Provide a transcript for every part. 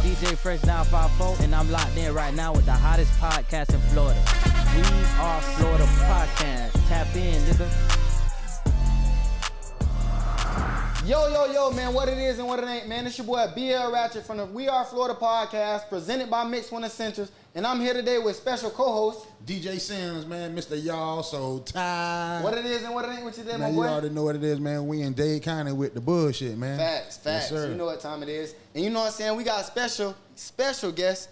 DJ Fresh 954, and I'm locked in right now with the hottest podcast in Florida. We are Florida Podcast. Tap in, nigga. Yo, man, what it is and what it ain't, man. It's your boy BL Ratchet from the We Are Florida Podcast, presented by Mix One Essentials, and I'm here today with special co-host DJ Sims, man, Mr. Y'all So Tired. What it is and what it ain't with you there, man, my boy? You already know what it is, man. We in Dade County with the bullshit, man. Facts. Yes, sir. You know what time it is. And you know what I'm saying? We got a special guest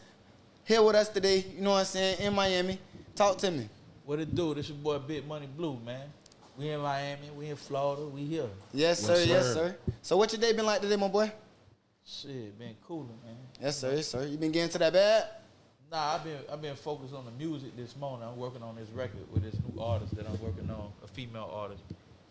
here with us today, you know what I'm saying, in Miami. Talk to me. What it do? This your boy Big Money Blue, man. We in Miami, we in Florida, we here. Yes, sir. So what your day been like today, my boy? Shit, been coolin', man. Yes, sir. You been getting to that bad? Nah, I've been focused on the music this morning. I'm working on this record with this new artist that I'm working on, a female artist.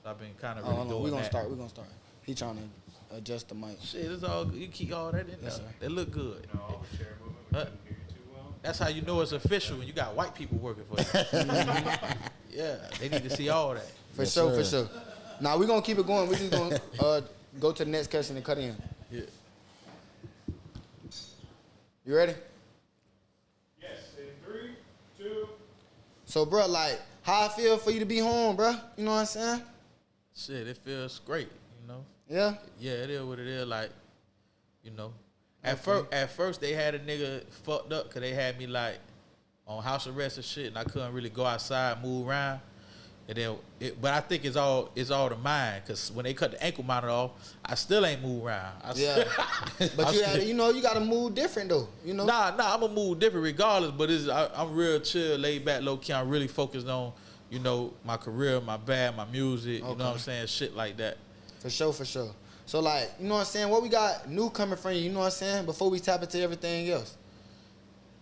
So I've been kind of really doing that. We're gonna start. He trying to adjust the mic. Shit, it's all good. You keep all that in there. Yes, sir. They look good. You know, all the chair movement, we couldn't hear you too well. That's how you know it's official when you got white people working for you. Yeah, they need to see all that. For sure. Now we're gonna keep it going. We're just gonna go to the next question and cut in. Yeah. You ready? Yes, in 3, 2. So, bro, like, how I feel for you to be home, bro? You know what I'm saying? Shit, it feels great, you know? Yeah? Yeah, it is what it is, like, you know. At first, they had a nigga fucked up because they had me, like, on house arrest and shit, and I couldn't really go outside, move around. And then, but I think it's all the mind, because when they cut the ankle monitor off, I still ain't move around. But you got to move different, though, you know? Nah, I'm going to move different regardless, but I'm real chill, laid back, low-key. I'm really focused on, you know, my career, my band, my music, you know what I'm saying, shit like that. For sure. So, like, you know what I'm saying, what we got new coming from you know what I'm saying, before we tap into everything else?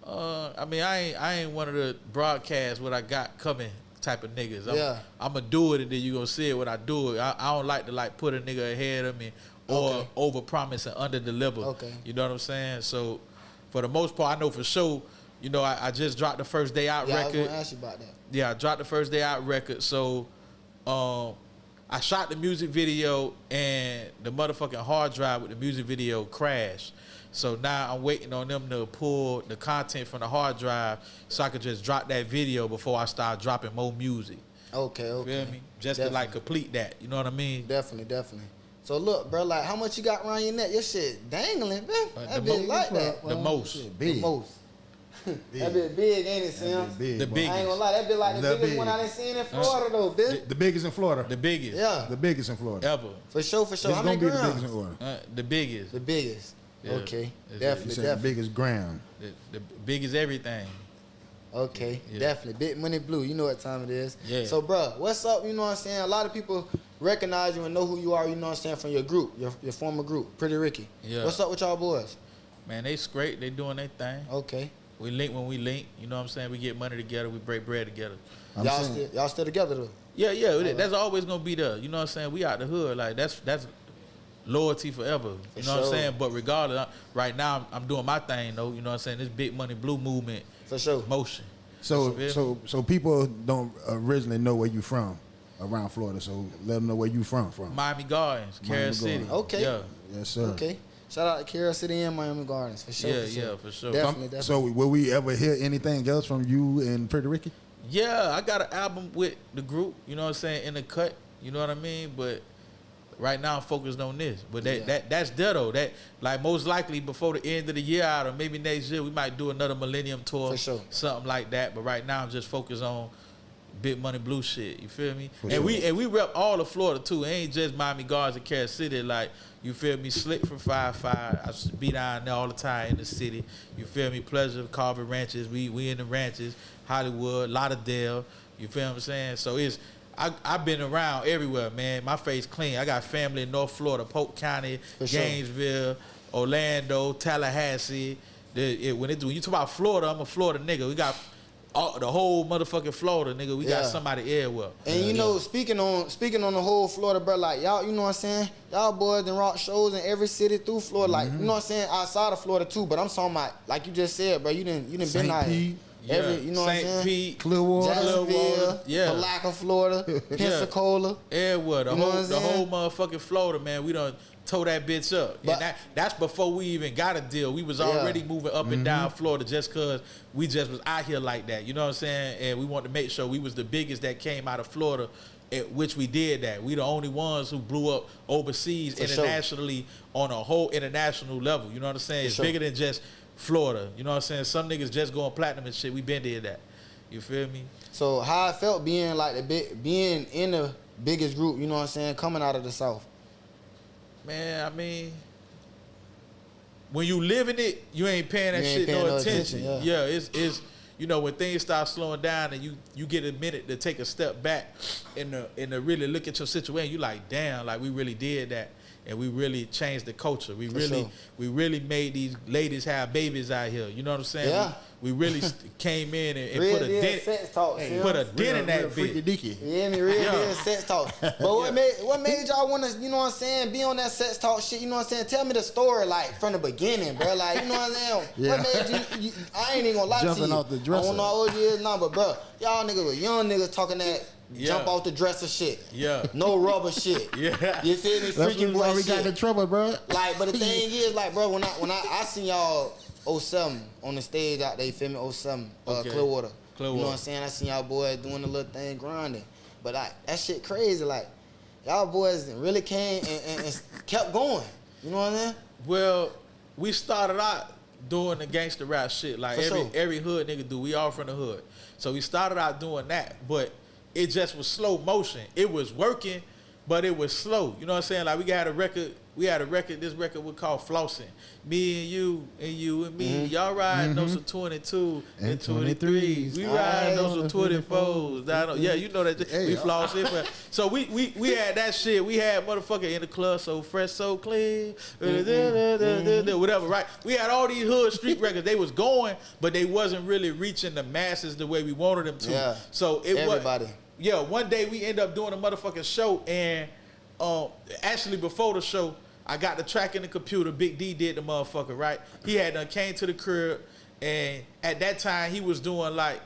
I mean, I ain't one of the broadcast what I got coming type of niggas. I'm going to do it and then you going to see it when I do it. I don't like to, like, put a nigga ahead of me or over-promise and under-deliver. Okay. You know what I'm saying? So, for the most part, I know for sure, you know, I just dropped the First Day Out record. I was going to ask you about that. Yeah, I dropped the First Day Out record. So, I shot the music video and the motherfucking hard drive with the music video crashed. So now I'm waiting on them to pull the content from the hard drive so I could just drop that video before I start dropping more music. Okay. Feel me? Just to like complete that. You know what I mean? Definitely. So look, bro, like how much you got around your neck? Your shit dangling, man. That bitch like that. The most. The most. That bitch big, ain't it, Sam? The biggest. I ain't gonna lie, that bitch like the biggest one I done seen in Florida, though, bitch. The biggest in Florida. The biggest. Yeah. The biggest in Florida. Ever. For sure. It's How many gonna be the grams? biggest in Florida. The biggest. The biggest. Yeah. Okay. It's Definitely. The biggest gram. The biggest everything. Okay. Yeah. Definitely. Big Money Blue. You know what time it is. Yeah. So, bro, what's up? You know what I'm saying? A lot of people recognize you and know who you are, you know what I'm saying, from your group, your former group, Pretty Ricky. Yeah. What's up with y'all boys? Man, they straight. They doing their thing. Okay. We link when we link. You know what I'm saying? We get money together. We break bread together. Y'all still together, though? Yeah. That's always going to be there. You know what I'm saying? We out the hood. Like, that's loyalty forever. You know what I'm saying? But regardless, right now, I'm doing my thing, though. You know what I'm saying? This Big Money Blue movement. For sure. Motion. So people don't originally know where you from around Florida. So let them know where you from. Miami Gardens, Carol City. Okay. Yeah. Yes, sir. Okay. Shout out to Carol City and Miami Gardens. For sure. Yeah, for sure. Definitely. So will we ever hear anything else from you and Pretty Ricky? Yeah, I got an album with the group, you know what I'm saying, in the cut, you know what I mean? But right now I'm focused on this. But that's there though. That, like, most likely before the end of the year out or maybe next year we might do another Millennium Tour. For sure. Something like that. But right now I'm just focused on Big Money Blue shit. You feel me? For and sure. we rep all of Florida too. It ain't just Miami Gardens and Carol City. Like, you feel me? Slick from 5-5. I be down there all the time in the city. You feel me? Pleasure, Carver Ranches. We in the ranches. Hollywood, Lauderdale. You feel what I'm saying? So I've been around everywhere, man. My face clean. I got family in North Florida, Polk County, Gainesville, Orlando, Tallahassee. When you talk about Florida, I'm a Florida nigga. We got the whole motherfucking Florida, nigga. We got somebody everywhere. And you know, speaking on the whole Florida, bro, like y'all, you know what I'm saying? Y'all boys done rock shows in every city through Florida, like you know what I'm saying, outside of Florida too. But I'm talking about, like you just said, bro, you done been out here. every, you know what I'm St. saying? Pete, Clearwater. Jacksonville, yeah. Palaca, Florida, Pensacola. everywhere, the You know what I'm whole saying? motherfucking Florida, man. We done tore that bitch up, But- and that's before we even got a deal. We was already moving up and down Florida just cause we just was out here like that. You know what I'm saying? And we wanted to make sure we was the biggest that came out of Florida, at which we did that. We the only ones who blew up overseas For sure. internationally on a whole international level. You know what I'm saying? It's sure. bigger than just Florida. You know what I'm saying? Some niggas just going platinum and shit. We been did that. You feel me? So how I felt being like being in the biggest group, you know what I'm saying, coming out of the South. Man, I mean, when you living it, you ain't paying that You ain't shit paying no no attention. attention, Yeah, it's you know, when things start slowing down and you get a minute to take a step back and to really look at your situation, you like, damn, like we really did that. And we really changed the culture. We really made these ladies have babies out here. You know what I'm saying? Yeah. We really came in and Real put a deal dent. sex talk, Hey, Sil. put a dent in that Freaky bitch. deaky. You hear me? Real Yeah. deal sex talk. But what made y'all want to, you know what I'm saying, be on that sex talk shit, you know what I'm saying? Tell me the story, like, from the beginning, bro. Like, you know what I'm saying? Yeah. What made you I ain't even gonna lie to you. Jumping off the dresser. I don't know how old you is now, but, bro, y'all niggas were young niggas talking that jump off the dresser shit. Yeah. No rubber shit. Yeah. You feel me? That's Freaky why boy we got in shit. trouble, bro. Like, but the thing is, like, bro, when I seen y'all 07 on the stage out there, you feel me? 07, Okay. Clearwater. You know Clearwater. what I'm saying? I seen y'all boys doing the little thing, grinding. But like, that shit crazy. Like, y'all boys really came and kept going. You know what I'm saying? Well, we started out doing the gangster rap shit like For sure. every hood nigga do. We all from the hood. So we started out doing that, but it just was slow motion. It was working, but it was slow. You know what I'm saying? Like we had a record, this record was called Flossing. Me and you and me. Y'all riding those 22 and 23s. We riding those 24s. Yeah, you know that. Hey, We floss it. So we had that shit. We had motherfucker in the club, so fresh, so clean, whatever, right? We had all these hood street records. They was going, but they wasn't really reaching the masses the way we wanted them to. Yeah. So it Everybody. was. Yeah, one day we end up doing a motherfucking show, and actually before the show, I got the track in the computer. Big D did the motherfucker, right? He had done came to the crib, and at that time he was doing like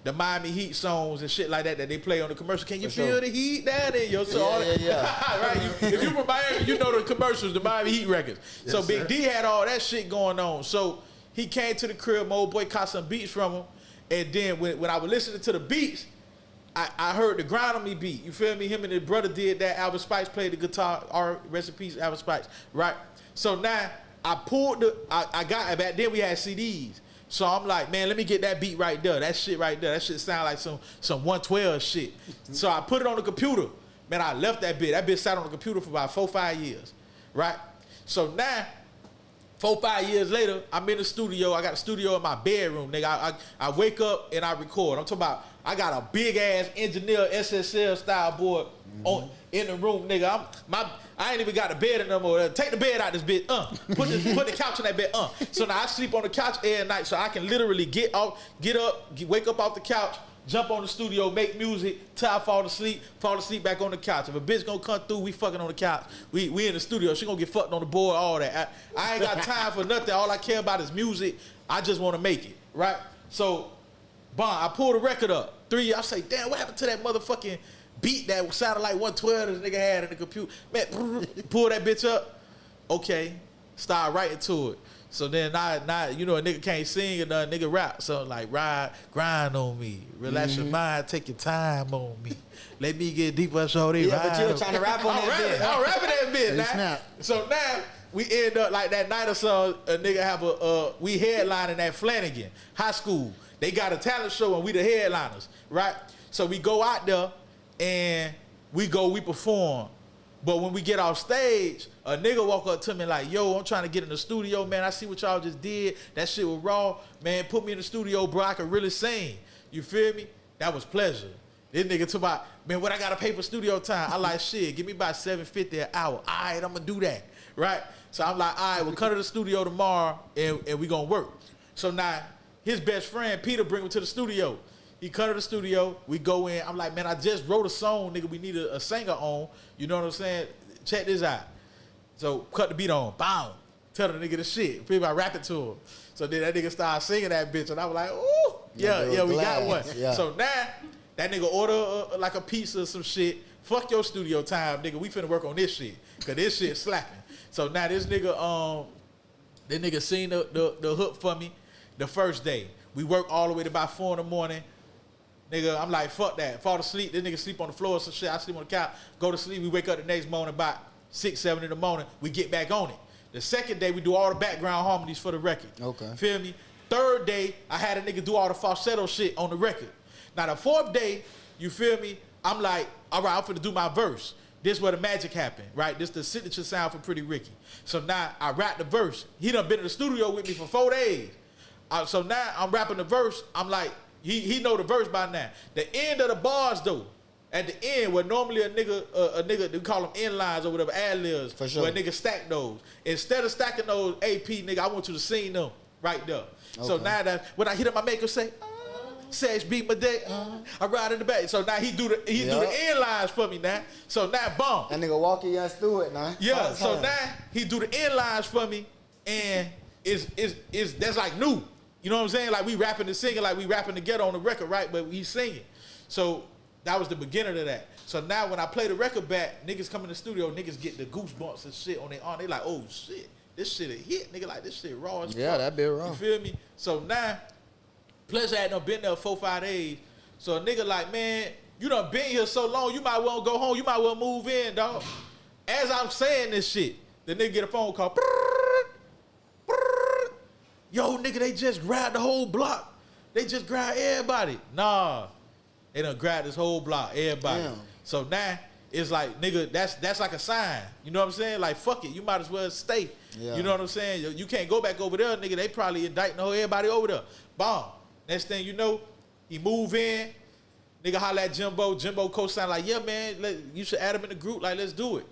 the Miami Heat songs and shit like that they play on the commercial. Can you For feel sure. the heat down in your soul? Yeah. Right? If you from Miami, you know the commercials, the Miami Heat records. So Big D had all that shit going on. So he came to the crib, my old boy caught some beats from him, and then when I was listening to the beats, I heard the Grind on Me beat. You feel me? Him and his brother did that. Albert Spikes played the guitar. Rest in peace, Albert Spikes. Right? So now I pulled I got, back then we had CDs. So I'm like, man, let me get that beat right there. That shit right there. That shit sound like some 112 shit. So I put it on the computer. Man, I left that bit. That bit sat on the computer for about 4-5 years. Right? So now, 4-5 years later, I'm in the studio. I got a studio in my bedroom, nigga. I wake up and I record. I'm talking about, I got a big ass engineer SSL style board in the room, nigga. I ain't even got the bed in no more. Take the bed out this bitch. Put the couch on that bed. So now I sleep on the couch every night, so I can literally get up, wake up off the couch, jump on the studio, make music, till I fall asleep back on the couch. If a bitch gonna come through, we fucking on the couch. We in the studio. She gonna get fucked on the board, all that. I ain't got time for nothing. All I care about is music. I just want to make it, right? So, I pull the record up. I say, damn, what happened to that motherfucking beat that sounded like 112 this nigga had in the computer? Man, pull that bitch up. Okay, start writing to it. So then now you know a nigga can't sing or nothing, nigga rap. So like grind on me. Relax your mind, take your time on me. Let me get deeper, shorty. Yeah, but you were trying to rap on that bit. I'm rapping that bit, Hey, now. snap. So now we end up like that night or so, a nigga have we headlining at Flanagan High School. They got a talent show and we the headliners, right? So we go out there and we perform. But when we get off stage, a nigga walk up to me like, yo, I'm trying to get in the studio, man. I see what y'all just did. That shit was raw. Man, put me in the studio, bro. I can really sing. You feel me? That was pleasure. This nigga talk about, man, what I got to pay for studio time? I like, shit, give me about $750 an hour. All right, I'm going to do that, right? So I'm like, all right, we'll come to the studio tomorrow and we going to work. So now his best friend, Peter, bring him to the studio. He come to the studio, we go in. I'm like, man, I just wrote a song, nigga. We need a singer on. You know what I'm saying? Check this out. So cut the beat on. Boom. Tell the nigga the shit. Feel I rap it to him. So then that nigga started singing that bitch. And I was like, ooh. Yeah, we got one. Yeah. So now that nigga order like a pizza or some shit. Fuck your studio time, nigga. We finna work on this shit, cause this shit slapping. So now this nigga seen the hook for me the first day. We work all the way to about 4 in the morning. Nigga, I'm like, fuck that. Fall asleep. This nigga sleep on the floor or some shit. I sleep on the couch. Go to sleep. We wake up the next morning about 6, 7 in the morning. We get back on it. The second day, we do all the background harmonies for the record. Okay. Feel me? Third day, I had a nigga do all the falsetto shit on the record. Now, the fourth day, you feel me? I'm like, all right, I'm finna do my verse. This is where the magic happened, right? This the signature sound for Pretty Ricky. So now I rap the verse. He done been in the studio with me for 4 days. So now I'm rapping the verse. I'm like, he know the verse by now. The end of the bars though, at the end where normally a nigga they call them end lines or whatever, ad-libs, For sure. where niggas stack those. Instead of stacking those AP, nigga, I want you to sing them right there. So Okay. now that when I hear my maker say, sex beat my day, I ride in the back. So now he do the end lines for me now. So now boom. That nigga walking young Stewart now. Yeah, so now he do the end lines for me, and is that's like new. You know what I'm saying? Like we rapping and singing, like we rapping together on the record, right? But we singing. So that was the beginning of that. So now when I play the record back, niggas come in the studio, niggas get the goosebumps and shit on their arm. They like, oh shit, this shit a hit, nigga. Like this shit raw as fuck. Yeah, that bit raw. You feel me? So now, Pleasure had done been there 4, 5 days. So a nigga like, man, you done been here so long, you might well go home. You might well move in, dog. As I'm saying this shit, the nigga get a phone call. Yo, nigga, they just grabbed the whole block. They just grabbed everybody. Nah, they done grabbed this whole block, everybody. Damn. So now it's like, nigga, that's like a sign. You know what I'm saying? Like, fuck it, you might as well stay. Yeah. You know what I'm saying? You can't go back over there, nigga. They probably indicting everybody over there. Bomb. Next thing you know, he move in. Nigga holla at Jimbo. Jimbo co-sign like, yeah, man, you should add him in the group. Like, let's do it.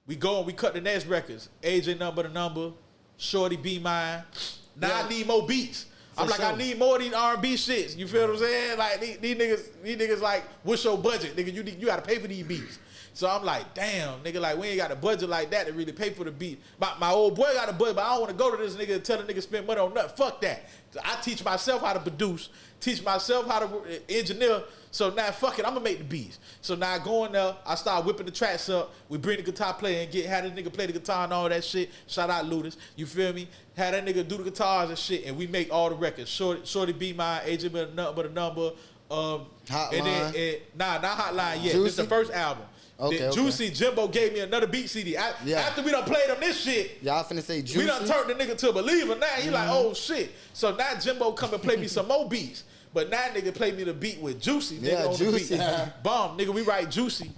We go and we cut the next records. AJ Number the Number. Shorty Be Mine. Now I need more beats. I'm like, sure. I need more of these R&B shits. You feel what I'm saying? Like these niggas like, what's your budget? Nigga, you gotta pay for these beats. So I'm like, damn, nigga, like we ain't got a budget like that to really pay for the beat. My old boy got a budget, but I don't wanna go to this nigga and tell the nigga spend money on nothing. Fuck that. I teach myself how to produce, teach myself how to engineer. So now, fuck it, I'm gonna make the beats. So now I go in there, I start whipping the tracks up. We bring the guitar player and have this nigga play the guitar and all that shit. Shout out Ludus, you feel me? Had that nigga do the guitars and shit, and we make all the records. Shorty Be Mine, AJ But a Number. Hotline. Not Hotline yet. Juicy? This the first album. Okay, Then okay. Juicy, Jimbo gave me another beat CD. After we done played him this shit, Y'all finna say Juicy? we done turned the nigga to a believer now. He like, oh shit. So now Jimbo come and play me some more beats. But now nigga play me the beat with Juicy, nigga, Yeah, on Juicy. the beat. Bomb, nigga, we write Juicy.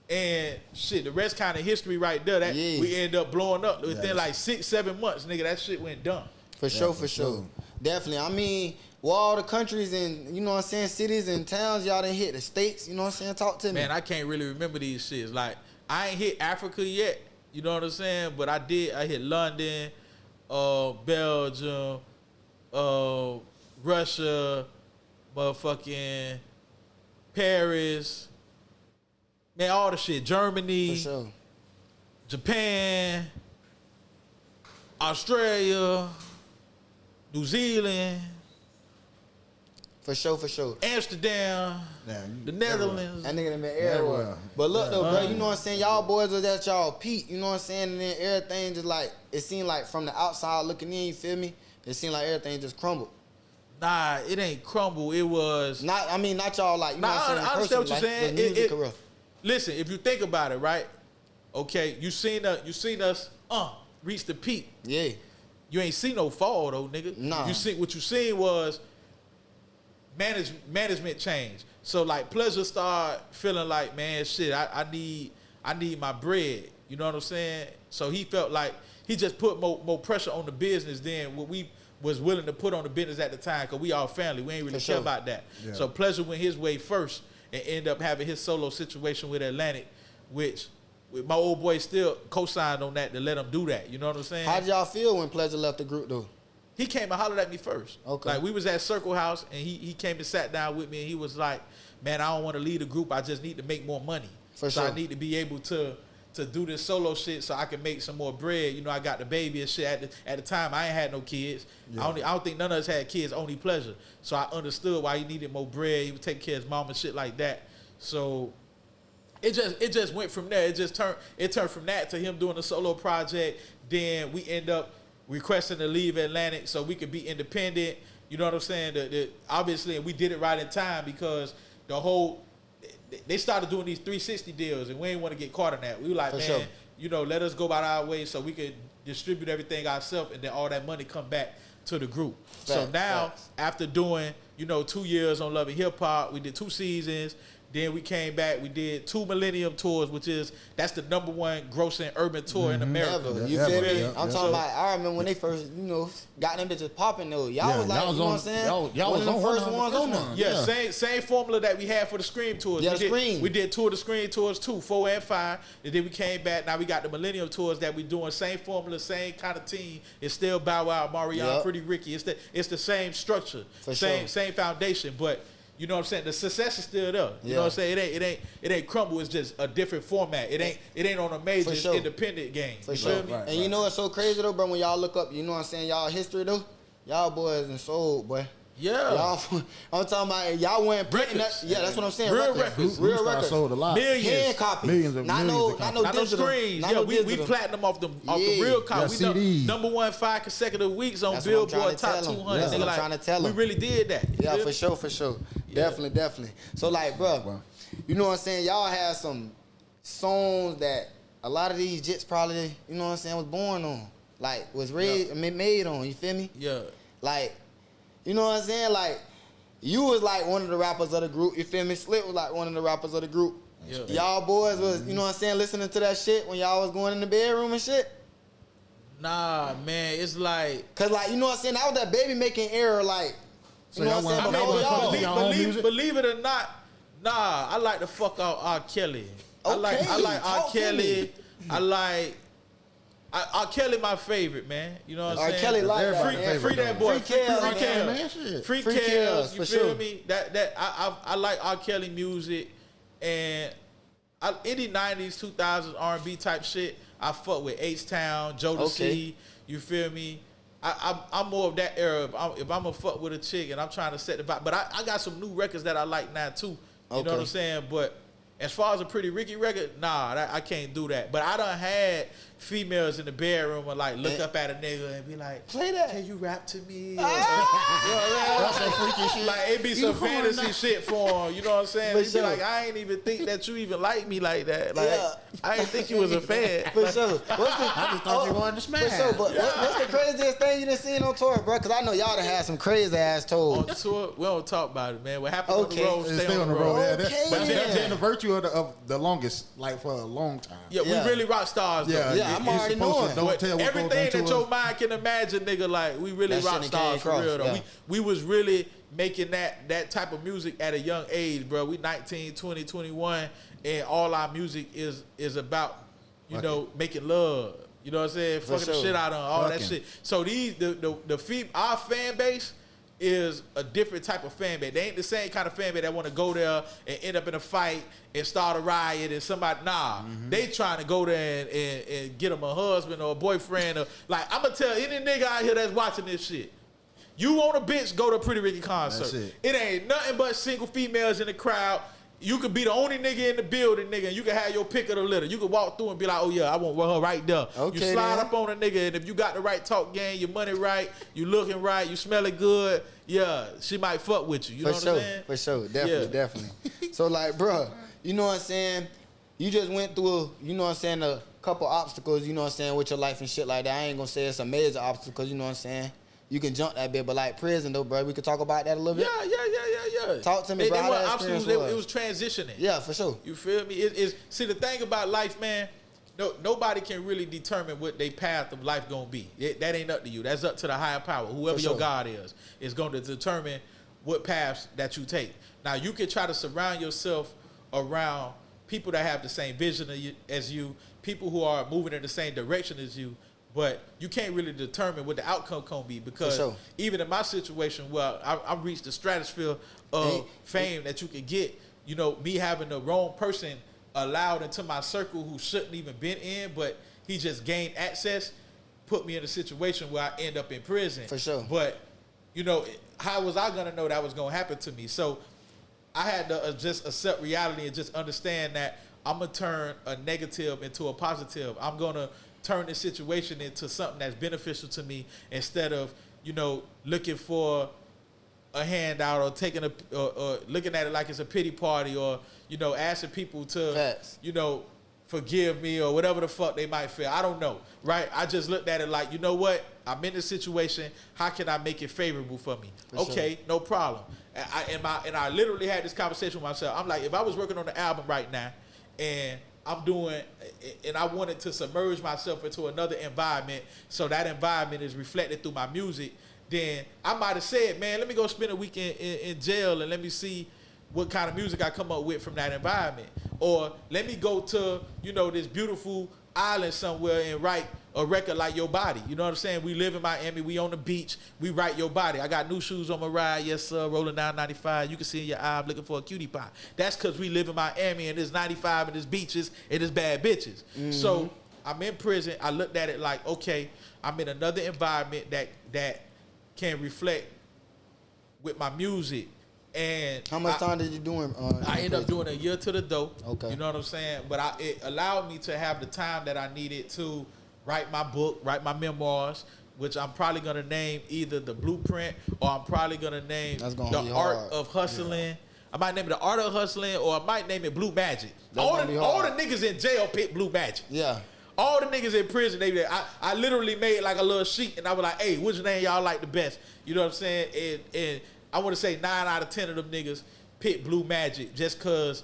And shit, the rest kind of history right there. That Yeah. we end up blowing up within like 6, 7 months, nigga. That shit went dumb. For sure. Definitely. I mean, with all the countries and, you know what I'm saying, cities and towns y'all done hit, the states, you know what I'm saying? Talk to me. Man, I can't really remember these shits. Like, I ain't hit Africa yet, you know what I'm saying? But I did. I hit London, Belgium, Russia, motherfucking Paris. Man, all the shit. Germany, For sure. Japan, Australia, New Zealand, For sure. Amsterdam, Damn, the Netherlands. That nigga done been everywhere. But look though, bro, you know what I'm saying? Y'all boys was at y'all peak, you know what I'm saying? And then everything just like, it seemed like from the outside looking in, you feel me? It seemed like everything just crumbled. Nah, it ain't crumble. It was. Not y'all like, you know what I'm saying? I understand what you're personally, saying. like, the music career. Listen, if you think about it, right? Okay, you seen us reach the peak. Yeah. You ain't seen no fall though, nigga. Nah. What you seen was management change. So like Pleasure started feeling like, man, shit, I need my bread. You know what I'm saying? So he felt like he just put more pressure on the business than what we was willing to put on the business at the time, because we all family. We ain't really For care sure. about that. Yeah. So Pleasure went his way first and ended up having his solo situation with Atlantic, which my old boy still co-signed on that to let him do that. You know what I'm saying? How did y'all feel when Pleasure left the group though? He came and hollered at me first. Okay. Like, we was at Circle House, and he came and sat down with me, and he was like, man, I don't want to lead the group. I just need to make more money. For so sure. I need to be able to to do this solo shit so I can make some more bread. You know, I got the baby and shit. At the time, I ain't had no kids. Yeah. I don't think none of us had kids, only pleasure. So I understood why he needed more bread. He would take care of his mom and shit like that. So it just went from there. It turned from that to him doing a solo project. Then we end up requesting to leave Atlantic so we could be independent. You know what I'm saying? Obviously, we did it right in time because they started doing these 360 deals, and we ain't want to get caught in that. We were like, man, you know, let us go about our way so we could distribute everything ourselves, and then all that money come back to the group. So now, after doing, 2 years on Love and Hip Hop, we did 2 seasons. Then we came back. We did 2 Millennium Tours, that's the #1 grossing urban tour in America. Ever. You feel me? I'm talking about. I remember when they first, got them bitches popping though. Y'all was like, you know what I'm saying? Y'all was the first ones on them. Yeah, same formula that we had for the Scream tours. Yeah, we did 2 of the Scream tours too, 4 and 5, and then we came back. Now we got the Millennium Tours that we doing, same formula, same kind of team. It's still Bow Wow, Marion, Pretty Ricky. It's the same structure, same foundation, but. You know what I'm saying? The success is still there. You know what I'm saying? It ain't crumble. It's just a different format. It ain't on a major independent game. For sure. Me? Right, and you know what's so crazy though, bro? When y'all look up, you know what I'm saying? Y'all history though, y'all boys and soul, boy. Yeah. Y'all, I'm talking about y'all weren't printing that. Yeah, that's what I'm saying. Real records. Real records. Sold a lot. Millions. Hand copies. Millions of not no digital. Screens. Yeah, we platinum off the real copy. Yeah, we #1 5 consecutive weeks on Billboard Top 200. That's what I'm trying to tell them. We really did that. Yeah, for sure. Yeah. Definitely. So like, bro, you know what I'm saying? Y'all had some songs that a lot of these jits probably, you know what I'm saying, was born on. Like, was made on, you feel me? Yeah. Like, you know what I'm saying? Like, you was like one of the rappers of the group, you feel me? Slick was like one of the rappers of the group. Yeah. Y'all boys was, you know what I'm saying, listening to that shit when y'all was going in the bedroom and shit? Nah, man, it's like... Cause like, you know what I'm saying, that was that baby making era, like, So you know what I'm saying? Believe it or not, I like to fuck out R. Kelly. I like R. Kelly. R. Kelly my favorite, man. You know what I'm saying? R. Kelly like that. Free that boy. Free Free Kels, Kels, you for feel sure. me? I like R. Kelly music, and any 90s, 2000s R&B type shit, I fuck with H-Town, Jodeci, you feel me? I'm more of that era. If I'm gonna fuck with a chick and I'm trying to set the vibe, but I got some new records that I like now too. You know what I'm saying? But as far as a Pretty Ricky record, I can't do that. But I done had females in the bedroom and like look up at a nigga and be like, play that. Can you rap to me? That's that freaky shit. Like it be some fantasy shit for him. You know what I'm saying? They be like, I ain't even think that you even like me like that. Like I didn't think you was a fan. For sure. I just thought you wanted to smash. For sure, but what's the craziest thing you done seen on tour, bro? Cause I know y'all done had some crazy ass tours. On tour, we don't talk about it, man. What happened on the road, stay on the road. Yeah, Okay, but yeah. that's the virtue of the longest, like for a long time. Yeah, we really rock stars, though. Yeah, I'm already knowing. Don't tell what everything goes that into your it. mind can imagine, nigga, like we really That rock shit stars came for real, across, though. yeah. We was really making that type of music at a young age, bro. We 19, 20, 21, and all our music is about, making love. You know what I'm saying? Fucking the shit out of all that shit. So our fan base is a different type of fan base. They ain't the same kind of fan base that want to go there and end up in a fight and start a riot and somebody. They trying to go there and get them a husband or a boyfriend. Or, like, I'm going to tell any nigga out here that's watching this shit. You want a bitch, go to a Pretty Ricky concert. It ain't nothing but single females in the crowd. You could be the only nigga in the building, nigga, and you can have your pick of the litter. You can walk through and be like, oh, yeah, I want her right there. Okay, you slide then. up on a nigga, and if you got the right talk game, your money right, you looking right, you smelling good, yeah, she might fuck with you. You know what I'm saying? For sure. Definitely. So, like, bro, you know what I'm saying? You just went through, a couple obstacles, you know what I'm saying, with your life and shit like that. I ain't gonna say it's a major obstacle, you know what I'm saying? You can jump that bit, but like prison though, bro, we could talk about that a little bit. Yeah. Talk to me, bro. They How were that obstacles. experience It was transitioning. Yeah, for sure. You feel me? See, the thing about life, man, nobody can really determine what their path of life gonna be. That ain't up to you. That's up to the higher power. Whoever your God is going to determine what paths that you take. Now, you can try to surround yourself around people that have the same vision as you, people who are moving in the same direction as you, but you can't really determine what the outcome gonna be because even in my situation, I've reached the stratosphere of fame that you can get. Me having the wrong person allowed into my circle who shouldn't even been in, but he just gained access, put me in a situation where I end up in prison. For sure. But, you know, how was I gonna know that was gonna happen to me? So I had to just accept reality and just understand that I'm gonna turn a negative into a positive. I'm gonna turn this situation into something that's beneficial to me instead of, you know, looking for a handout or taking or looking at it like it's a pity party, or, you know, asking people to, Facts. you know, forgive me or whatever the fuck they might feel. I don't know, right? I just looked at it like, you know what? I'm in this situation. How can I make it favorable for me? Okay, no problem. And I literally had this conversation with myself. I'm like, if I was working on the album right now and I'm doing, and I wanted to submerge myself into another environment so that environment is reflected through my music, then I might have said, man, let me go spend a week in jail and let me see what kind of music I come up with from that environment. Or let me go to, you know, this beautiful island somewhere and write a record like Your Body. You know what I'm saying? We live in Miami. We on the beach. We write Your Body. I got new shoes on my ride. Yes, sir. Rolling down 95. You can see in your eye, I'm looking for a cutie pie. That's because we live in Miami and there's 95 and there's beaches and there's bad bitches. Mm-hmm. So I'm in prison. I looked at it like, okay, I'm in another environment that can reflect with my music. And how much time did you do in I ended up doing a year to the door. Okay. You know what I'm saying? But it allowed me to have the time that I needed to write my book, write my memoirs, which I'm probably going to name either The Blueprint, or I'm probably going to name The Art of Hustling. Yeah. I might name it The Art of Hustling, or I might name it Blue Magic. All the niggas in jail pick Blue Magic. Yeah. All the niggas in prison, I literally made like a little sheet, and I was like, hey, which name y'all like the best? You know what I'm saying? And I want to say 9 out of 10 of them niggas picked Blue Magic just because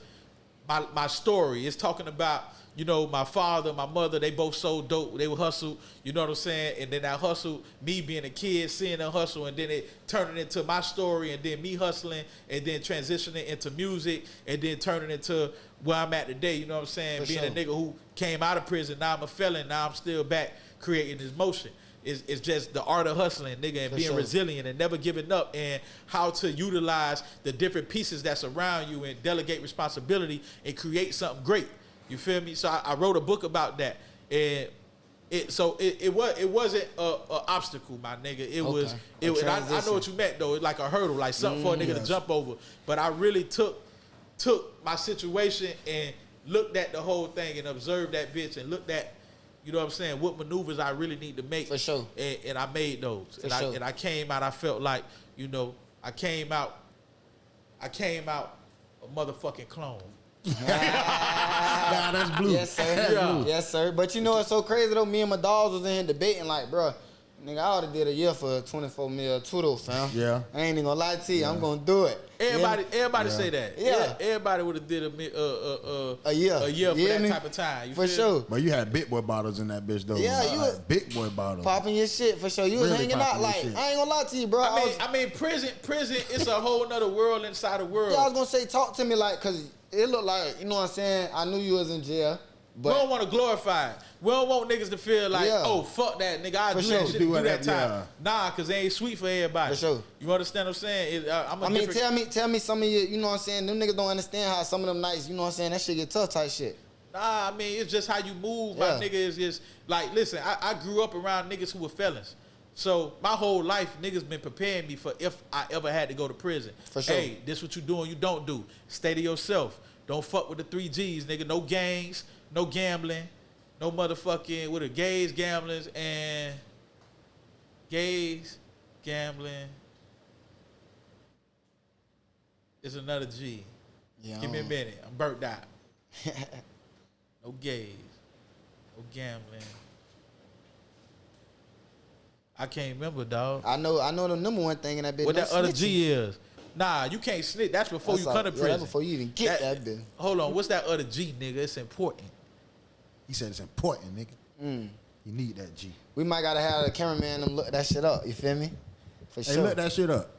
my story is talking about, you know, my father, my mother, they both sold dope. They would hustle, you know what I'm saying? And then that hustle, me being a kid, seeing them hustle, and then it turning into my story, and then me hustling, and then transitioning into music, and then turning into where I'm at today, you know what I'm saying? Being a nigga who came out of prison, now I'm a felon, now I'm still back creating this motion. It's just the art of hustling, nigga, and being resilient and never giving up, and how to utilize the different pieces that's around you and delegate responsibility and create something great. You feel me? So I wrote a book about that, and it wasn't a obstacle, my nigga. It was and I know what you meant though. It's like a hurdle, like something for a nigga to jump over. But I really took my situation and looked at the whole thing and observed that bitch and looked at, you know what I'm saying, what maneuvers I really need to make. For sure. And I made those. And I came out, I felt like, you know, I came out a motherfucking clone. Nah, that's blue. Yes, sir. Yeah. Yes, sir. But you know what's so crazy though? Me and my dogs was in here debating like, bro, nigga, I oughta did a year for 24 mil too though, fam. Yeah. I ain't even gonna lie to you. I'm gonna do it. Everybody say that. Yeah. Everybody would have did a year for that type of time. For sure. But you had big boy bottles in that bitch though. Yeah, you had big boy bottles. Popping your shit for sure. You was hanging out like, I ain't gonna lie to you, bro. I mean, prison is a whole nother world inside the world. Yeah, I was gonna say, talk to me like, cause it looked like, you know what I'm saying, I knew you was in jail. But we don't want to glorify it. We don't want niggas to feel like, oh, fuck that, nigga, I do that shit do that time. Yeah. Nah, because they ain't sweet for everybody. For sure. You understand what I'm saying? Tell me some of you, you know what I'm saying, them niggas don't understand how some of them nights, you know what I'm saying, that shit get tough type shit. Nah, I mean, it's just how you move, my nigga. Is just, like, listen, I grew up around niggas who were felons. So my whole life, niggas been preparing me for if I ever had to go to prison. For sure. Hey, this what you doing, you don't do. Stay to yourself. Don't fuck with the 3 G's, nigga. No gangs, no gambling, no motherfucking, with the gays, gamblers, and gays, gambling. It's another G. Yeah. Give me a minute. I'm burnt out. No gays, no gambling. I can't remember, dog. I know the number one thing in that bitch. What that other G is. Nah, you can't snitch. That's before you come to prison. That's before you even get that bitch. Hold on, what's that other G, nigga? It's important. He said it's important, nigga. You need that G. We might gotta have the cameraman them look that shit up. You feel me? For sure. Hey, look that shit up.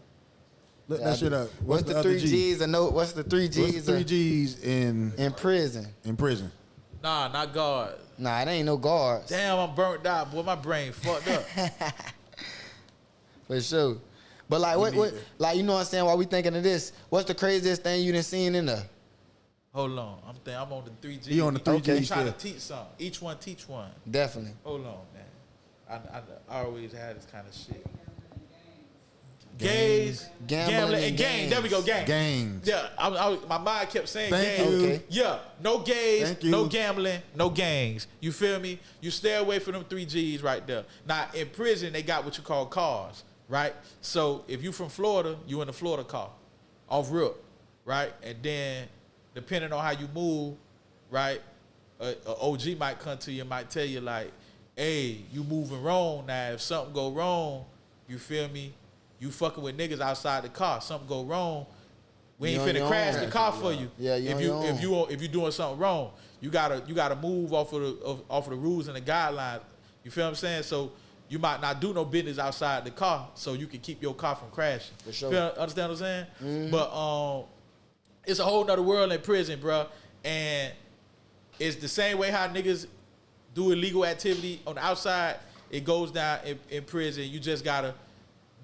Look that shit up. What's the 3 G's? What's the 3 G's? What's the 3 G's in prison? In prison. Nah, not guard. Nah, it ain't no guards. Damn, I'm burnt out, boy. My brain fucked up. For sure. But like what like, you know what I'm saying, while we thinking of this, what's the craziest thing you done seen in there? Hold on. I'm on the 3G. He on the 3G Okay. I'm trying to still. teach something. Each one teach one. Definitely. Hold on, man. I always had this kind of shit. Gays, gambling, and gangs. There we go, gangs. Gangs. Yeah, my mind kept saying Thank gangs. you. Okay. Yeah, no gays, Thank you. no gambling, no gangs. You feel me? You stay away from them 3Gs right there. Now, in prison, they got what you call cars, right? So if you from Florida, you in a Florida car, off rip, right? And then, depending on how you move, right, a OG might come to you and might tell you like, hey, you moving wrong now. If something go wrong, you feel me? You fucking with niggas outside the car. Something go wrong, we ain't You on finna your crash own. the car for you. Yeah, you on your own. If you doing something wrong, you gotta move off of the rules and the guidelines. You feel what I'm saying? So you might not do no business outside the car, so you can keep your car from crashing. For sure. Understand what I'm saying? Mm-hmm. But it's a whole nother world in prison, bro. And it's the same way how niggas do illegal activity on the outside. It goes down in prison. You just gotta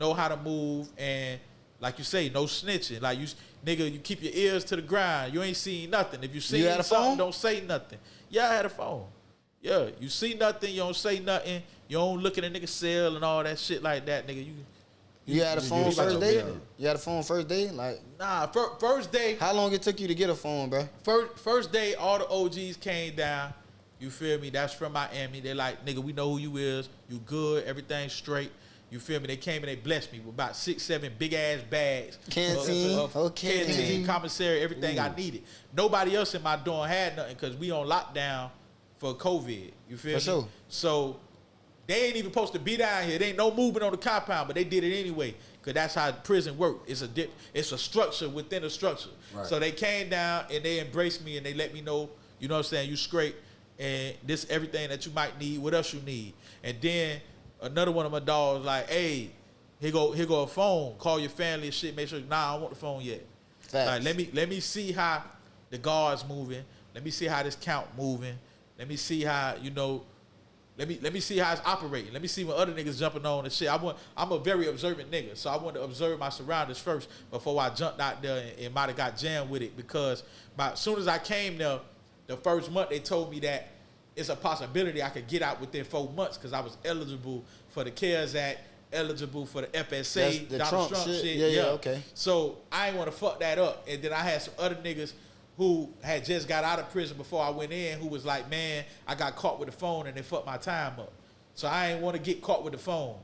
know how to move, and like you say, no snitching. Like you keep your ears to the ground. You ain't seen nothing. If you see had a something, phone? don't say nothing. Yeah, I had a phone. Yeah, you see nothing, you don't say nothing. You don't look at a nigga cell and all that shit like that, nigga. You had a phone about first your day? business. You had a phone first day? Like, Nah, first day, how long it took you to get a phone, bro? first day, all the OGs came down. You feel me? That's from Miami. They like, nigga, we know who you is. You good. Everything's straight. You feel me? They came and they blessed me with about 6, 7 big ass bags. Canteen. Okay. Canteen, commissary, everything I needed. Nobody else in my dorm had nothing because we on lockdown for COVID. You feel me? For sure. So they ain't even supposed to be down here. There ain't no movement on the compound, but they did it anyway because that's how prison worked. It's a structure within a structure. Right. So they came down and they embraced me and they let me know, you know what I'm saying, you straight and this everything that you might need, what else you need. And then another one of my dogs like, hey, here go a phone. Call your family and shit. Make sure, nah, I don't want the phone yet. Facts. Like, let me see how the guard's moving. Let me see how this count moving. Let me see how, you know, let me see how it's operating. Let me see when other niggas jumping on and shit. I'm a very observant nigga, so I want to observe my surroundings first before I jumped out there and might have got jammed with it. Because as soon as I came there, the first month they told me that it's a possibility I could get out within 4 months because I was eligible for the CARES Act, eligible for the FSA, That's the Donald Trump Trump shit? shit. Yeah, okay. So I ain't want to fuck that up. And then I had some other niggas who had just got out of prison before I went in who was like, man, I got caught with the phone and they fucked my time up. So I ain't want to get caught with the phone.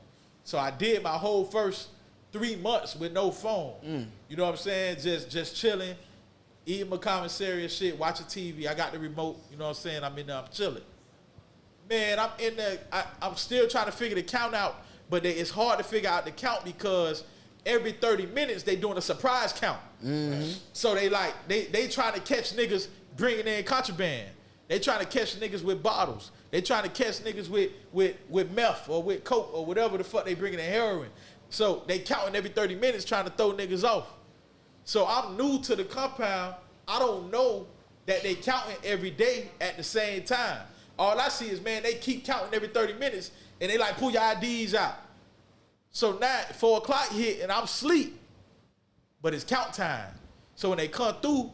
So I did my whole first 3 months with no phone. You know what I'm saying? Just chilling, eating my commissary and shit, watching TV. I got the remote, you know what I'm saying? I'm in there, I'm chilling. Man, I'm in there, I'm still trying to figure the count out, but it's hard to figure out the count because every 30 minutes they doing a surprise count. So they trying to catch niggas bringing in contraband. They trying to catch niggas with bottles. They trying to catch niggas with meth or with coke or whatever the fuck they bringing in heroin. So they counting every 30 minutes trying to throw niggas off. So I'm new to the compound. I don't know that they counting every day at the same time. All I see is, man, they keep counting every 30 minutes and they like, pull your IDs out. So now 4 o'clock hit and I'm asleep, but it's count time. So when they come through,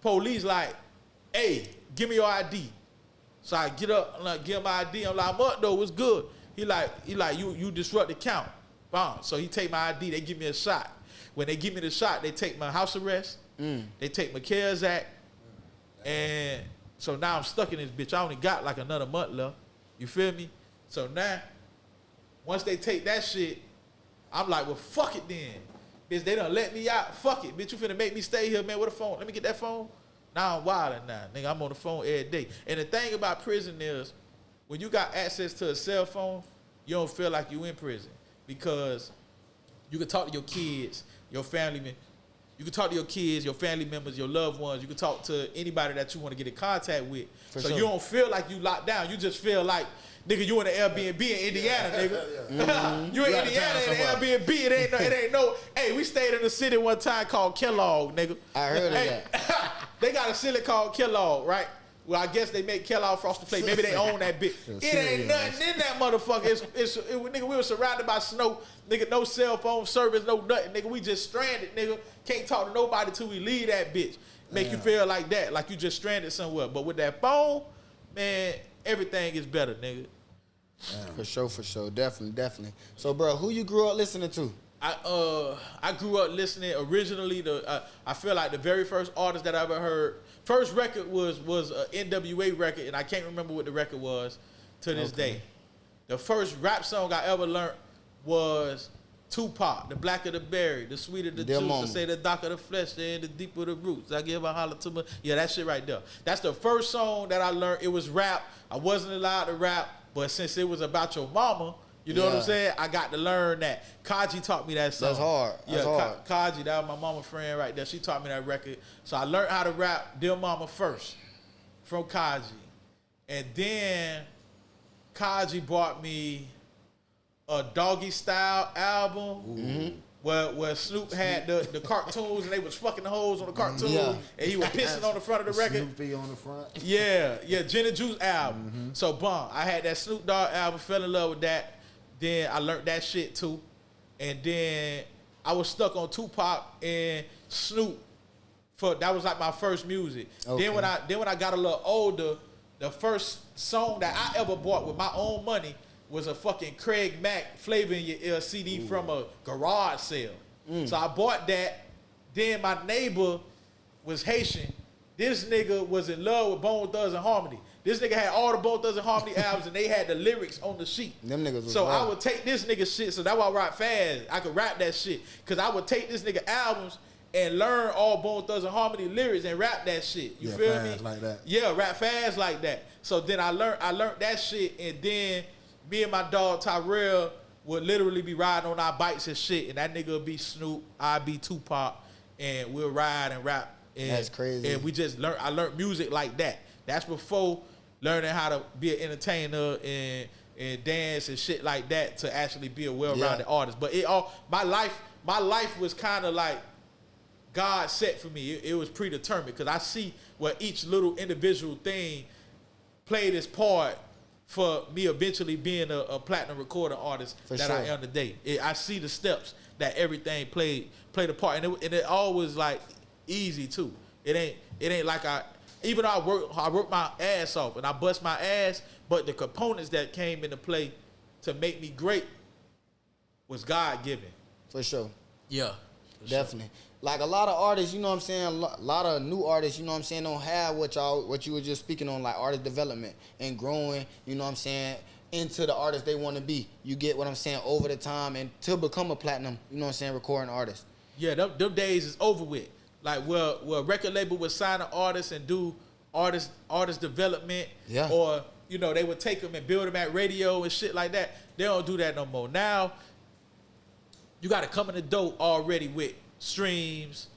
police like, hey, give me your ID. So I get up, I'm like, give him my ID. I'm like, I'm up though, what's good? He like, you disrupt the count. Bomb. So he take my ID, they give me a shot. When they give me the shot, they take my house arrest, they take my CARES Act, and so now I'm stuck in this bitch. I only got like another month left. You feel me? So now, once they take that shit, I'm like, well, fuck it then. Bitch, they done let me out. Fuck it. Bitch, you finna make me stay here, man, with a phone. Let me get that phone. Now I'm wildin' now. Nigga, I'm on the phone every day. And the thing about prison is, when you got access to a cell phone, you don't feel like you in prison. Because you can talk to your kids, your family members. You can talk to your kids, your family members, your loved ones. You can talk to anybody that you want to get in contact with. For so sure. you don't feel like you locked down. You just feel like, nigga, you in an Airbnb in Indiana, nigga. You in You Indiana out in of town an Airbnb. It ain't no. Hey, we stayed in a city one time called Kellogg, nigga. I heard of that. They got a city called Kellogg, right? Well, I guess they make Kellogg Frosted Flakes. Maybe they own that bitch. It ain't nothing in that motherfucker. Nigga, we were surrounded by snow. Nigga, no cell phone service, no nothing. Nigga, we just stranded, nigga. Can't talk to nobody till we leave that bitch. make you feel like that, like you just stranded somewhere. But with that phone, man, everything is better, nigga. For sure. Definitely. So, bro, who you grew up listening to? I grew up listening originally to I feel like the very first artist that I ever heard, first record was a NWA record, and I can't remember what the record was to this day. The first rap song I ever learned was Tupac, the blacker the berry, the sweeter the juice, I say the darker the flesh, and the deeper the roots. I give a holler to my, that shit right there. That's the first song that I learned. It was rap. I wasn't allowed to rap, but since it was about your mama, you know what I'm saying? I got to learn that. Kaji taught me that song. That's hard. That's hard. Kaji, that was my mama friend right there. She taught me that record. So I learned how to rap Dear Mama first from Kaji. And then Kaji bought me a Doggy Style album where Snoop had the cartoons and they was fucking the hoes on the cartoon and he was pissing on the front of the record. Snoopy on the front. Yeah, Gin and Juice album. So bomb. I had that Snoop Dogg album, fell in love with that. Then I learned that shit too. And then I was stuck on Tupac and Snoop that was like my first music. Okay. Then when I got a little older, the first song that I ever bought with my own money was a fucking Craig Mack Flavor in Your Ear CD from a garage sale. So I bought that. Then my neighbor was Haitian. This nigga was in love with Bone Thugs and Harmony. This nigga had all the Bone Thugs and Harmony albums, and they had the lyrics on the sheet. Them niggas was so wild. I would take this nigga shit, so that's why I rap fast. I could rap that shit. Because I would take this nigga albums and learn all Bone Thugs and Harmony lyrics and rap that shit. You feel fast me? like that. Yeah, rap fast like that. So then I learned that shit, and then me and my dog Tyrell would literally be riding on our bikes and shit, and that nigga would be Snoop, I'd be Tupac, and we'll ride and rap. And, that's crazy. And we just I learned music like that. That's before learning how to be an entertainer and dance and shit like that to actually be a well-rounded artist. But my life was kind of like God set for me. It was predetermined because I see where each little individual thing played its part for me eventually being a platinum recording artist I am today. I see the steps that everything played a part, and it always like easy too. It ain't like even though I work my ass off and I bust my ass, but the components that came into play to make me great was God given. For sure. Yeah. Definitely. Like a lot of artists, you know what I'm saying, a lot of new artists, you know what I'm saying, don't have what you were just speaking on, like artist development and growing, you know what I'm saying, into the artist they want to be. You get what I'm saying, over the time and to become a platinum, you know what I'm saying, recording artist. Yeah, them days is over with. Like where a record label would sign an artist and do artist development, or you know they would take them and build them at radio and shit like that. They don't do that no more. Now you got to come in the door already with streams,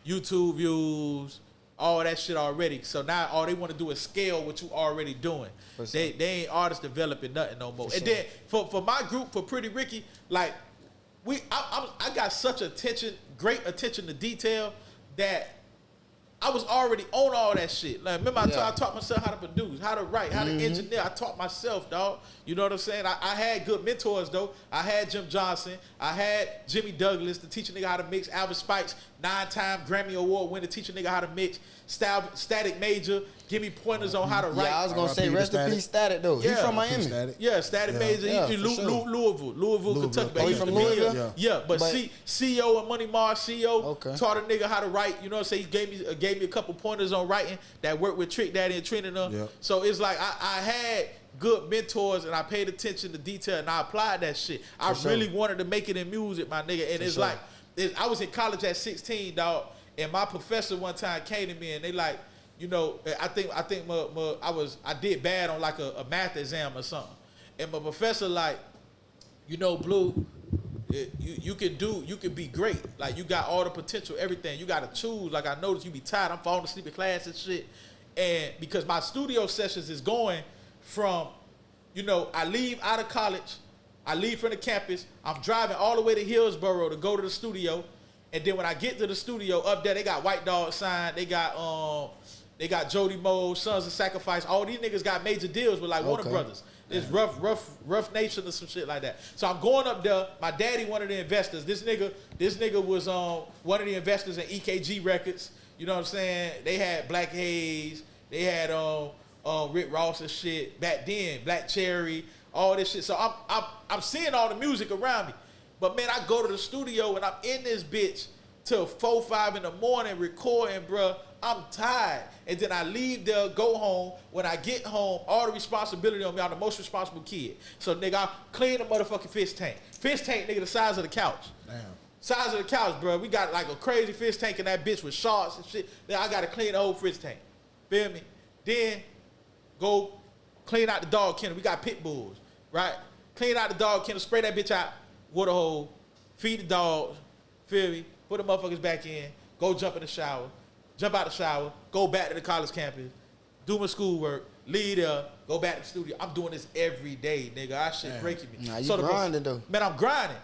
YouTube views, all that shit already. So now all they want to do is scale what you already doing. They ain't artist developing nothing no more. And then for my group, for Pretty Ricky, like I got such great attention to detail that I was already on all that shit. Like, remember I taught myself how to produce, how to write, how to engineer. I taught myself, dog. You know what I'm saying? I had good mentors, though. I had Jim Johnson. I had Jimmy Douglas to teach a nigga how to mix. Alvin Spikes, 9-time Grammy Award winner, teach a nigga how to mix. Static Major, give me pointers on how to write. Yeah, I was going to say, rest in peace, Static, though. He's from Miami. Static Major. He Louisville, Kentucky. Oh, he's from Louisville? Yeah, but CEO and Money Mars, CEO, taught a nigga how to write. You know what I'm saying? He gave me a couple pointers on writing that worked with Trick Daddy and Trina. So it's like I had good mentors and I paid attention to detail and I applied that shit. I really wanted to make it in music, my nigga. And it's like, I was in college at 16, dog, and my professor one time came to me and they like, you know, I think I did bad on like a math exam or something. And my professor like, you know, Blue, you can be great. Like you got all the potential, everything. You gotta choose. Like I noticed you be tired. I'm falling asleep in class and shit. And because my studio sessions is going from, you know, I leave out of college, I leave from the campus, I'm driving all the way to Hillsborough to go to the studio, and then when I get to the studio, up there they got White Dog signed, they got Jody Moe, Sons of Sacrifice, all these niggas got major deals with like Warner Brothers. It's rough nation or some shit like that. So I'm going up there. My daddy, one of the investors. This nigga was one of the investors in EKG Records. You know what I'm saying? They had Black Haze. They had Rick Ross and shit back then. Black Cherry, all this shit. So I'm seeing all the music around me. But man, I go to the studio and I'm in this bitch till 4, 5 in the morning recording, bruh. I'm tired. And then I leave there, go home. When I get home, all the responsibility on me. I'm the most responsible kid. So nigga, I clean the motherfucking fish tank. Fish tank, nigga, the size of the couch. Damn. Size of the couch, bro. We got like a crazy fish tank in that bitch with sharks and shit. Then I gotta clean the whole fish tank. Feel me? Then go clean out the dog kennel. We got pit bulls, right? Clean out the dog kennel, spray that bitch out, water hole, feed the dogs, feel me? Put the motherfuckers back in, go jump in the shower, jump out the shower, go back to the college campus, do my schoolwork, leave there, go back to the studio. I'm doing this every day, nigga. That shit breaking me. Nah, you grinding though. Man, I'm grinding.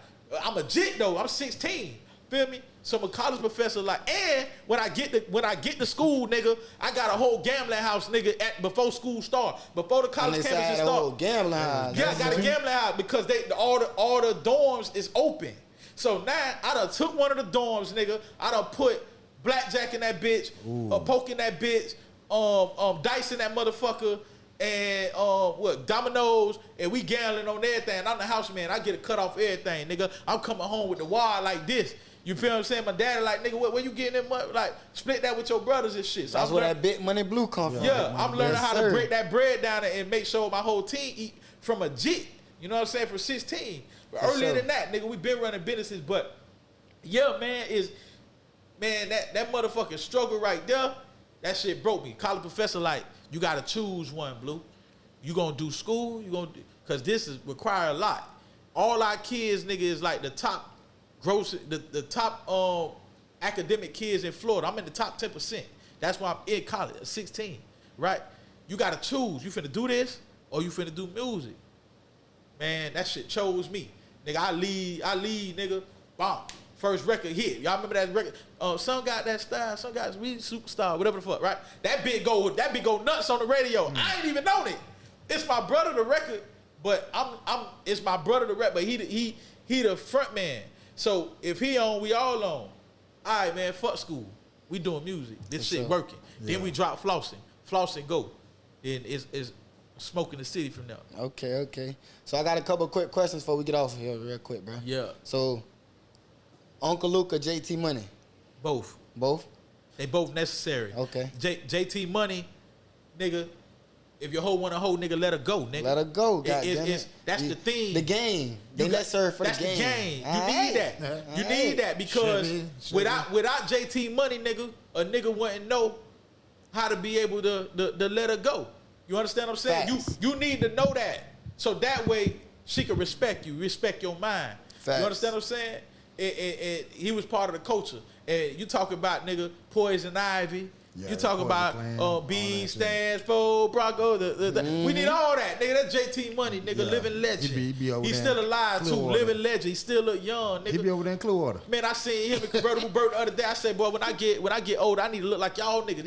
I'm a jit though. I'm 16. Feel me? So my college professor like, and when I get to school, nigga, I got a whole gambling house, nigga, before school start. Before the college campus start. Whole gambling house. Yeah, I got a gambling house because all the dorms is open. So now I done took one of the dorms, nigga. I done put blackjack in that bitch, poke in that bitch, dice in that motherfucker, and dominoes, and we gambling on everything. I'm the house man. I get a cut off everything, nigga. I'm coming home with the wire like this. You feel what I'm saying? My daddy like, nigga, where you getting that money? Like, split that with your brothers and shit. So that's where that big money blue come from. Yeah, I'm learning how to break that bread down and make sure my whole team eat from a jit. You know what I'm saying? From 16. But earlier than that, nigga, we been running businesses. But yeah, man, that motherfucking struggle right there, that shit broke me. College professor like, you gotta choose one, Blue. You gonna do school? Cause this is require a lot. All our kids, nigga, is like the top the top academic kids in Florida. I'm in the top 10%. That's why I'm in college at 16, right? You gotta choose. You finna do this or you finna do music. Man, that shit chose me. Nigga, I lead, nigga. Bomb. First record hit. Y'all remember that record? Some got that style, some got we superstar, whatever the fuck, right? That big go nuts on the radio. I ain't even known it. It's my brother the record, but it's my brother the rap, but he the front man. So if he on, we all on. All right, man, fuck school. We doing music. This shit working. Yeah. Then we drop flossing. Flossing go. Then it's smoking the city from there. Okay. So I got a couple quick questions before we get off of here real quick, bro. Yeah. So Uncle Luke or JT Money? Both. They both necessary. Okay. JT Money, nigga, if your hoe want a hoe, nigga, let her go, nigga. Let her go, goddamn. That's the thing. The game. They necessary for the game. That's the game. You need that. You need that because without JT Money, nigga, a nigga wouldn't know how to be able to let her go. You understand what I'm saying? Facts. You need to know that. So that way she can respect you, respect your mind. Facts. You understand what I'm saying? He was part of the culture. And you talk about, nigga, Poison Ivy. Yeah, you talk about B stands for Bronco. We need all that, nigga. That's JT Money, nigga. Yeah. Living legend. He be over He's there still alive too. Clearwater. Living legend. He still look young, nigga. He be over there in Clearwater. Man, I seen him in Convertible Bird the other day. I said, boy, when I get old, I need to look like y'all niggas.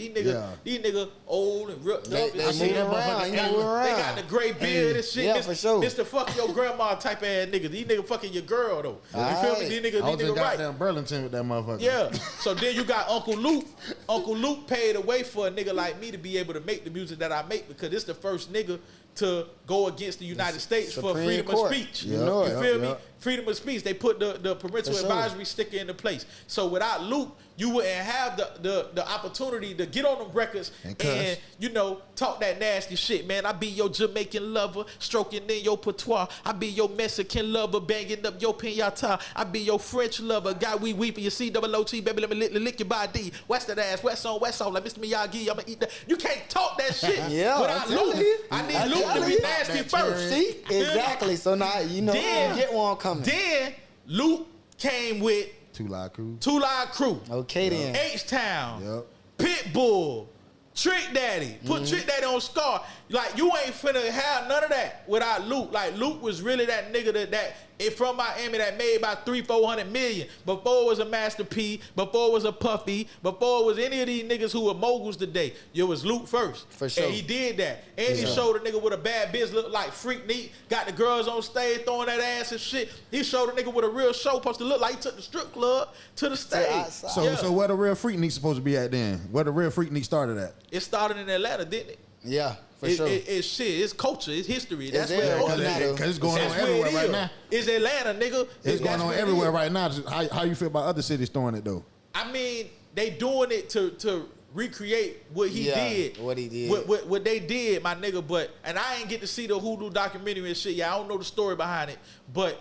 These niggas old and ripped up. They I seen them around. motherfuckers. They got the gray beard and shit. Yeah, for sure. Mr. Fuck your grandma type ass niggas. These niggas fucking your girl though. You feel me? These I was in niggas right. goddamn Burlington with that motherfucker. Yeah. So then you got Uncle Luke. Uncle Luke paid away for a nigga like me to be able to make the music that I make because it's the first nigga to go against the United States for freedom of speech. You know it. You feel me? Freedom of speech. They put the parental For sure. advisory sticker into place. So without Luke, you wouldn't have the opportunity to get on them records and you know, talk that nasty shit, man. I be your Jamaican lover, stroking in your patois. I be your Mexican lover, banging up your pinata. I be your French lover, guy we weeping. You see double OT, baby, let me lick your body. West that ass, west on, like Mr. Miyagi. I'ma eat that. You can't talk that shit without Luke. I need Luke to be nasty first. See? Exactly. So now you know get one coming. Then Luke came with Two Live Crew. Okay then. H-Town. Yep. Pitbull. Trick Daddy. Put Trick Daddy on Scar. Like, you ain't finna have none of that without Luke. Like, Luke was really that nigga that from Miami that made about 300-400 million. Before it was a Master P, before it was a Puffy, before it was any of these niggas who were moguls today. It was Luke first. For sure. And he did that. And he showed a nigga with a bad biz look like Freak Neat, got the girls on stage throwing that ass and shit. He showed a nigga with a real show supposed to look like he took the strip club to the stage. So where the real Freaknik supposed to be at then? Where the real Freaknik started at? It started in Atlanta, didn't it? Yeah, for sure. It's shit. It's culture. It's history. That's there, where Because it's going on That's where everywhere it right is. now. It's Atlanta, nigga. It's going That's on where it everywhere is. right now. Just how you feel about other cities throwing it though? I mean, they doing it to recreate what he did. What he did. What they did, my nigga. But and I ain't get to see the Hoodoo documentary and shit. Yeah, I don't know the story behind it. But